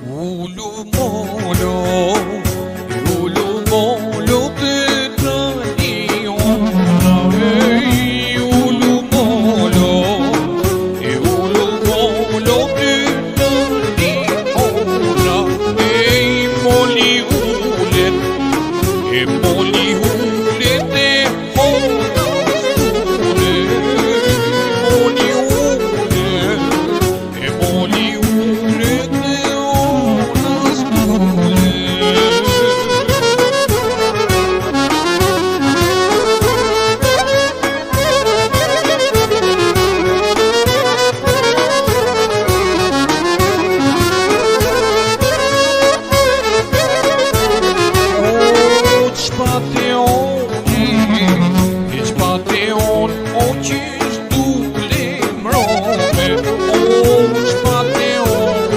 Ulu molo të traliona, ulu molo të traliona, moli ulet e hona stule, moli ulet e Pateon, o qysh dule mrome, o Pateon,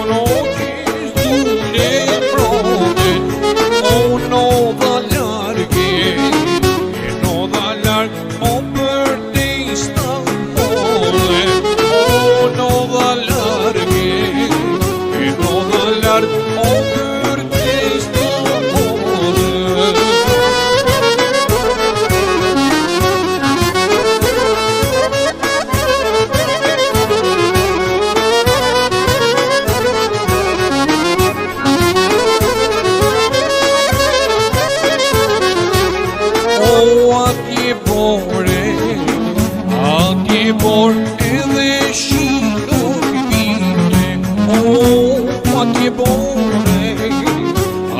o qysh dule mrome, o no dha largë, o për te Istanbule, o no dha largë, o për te Istanbule. Atje bor edhe shi nuk vinte,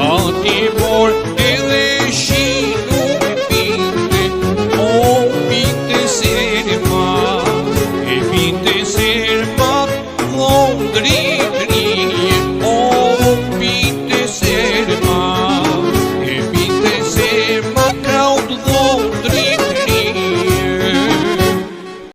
atje bor edhe shi nuk vinte, vinte serma, vinte serma dhondri.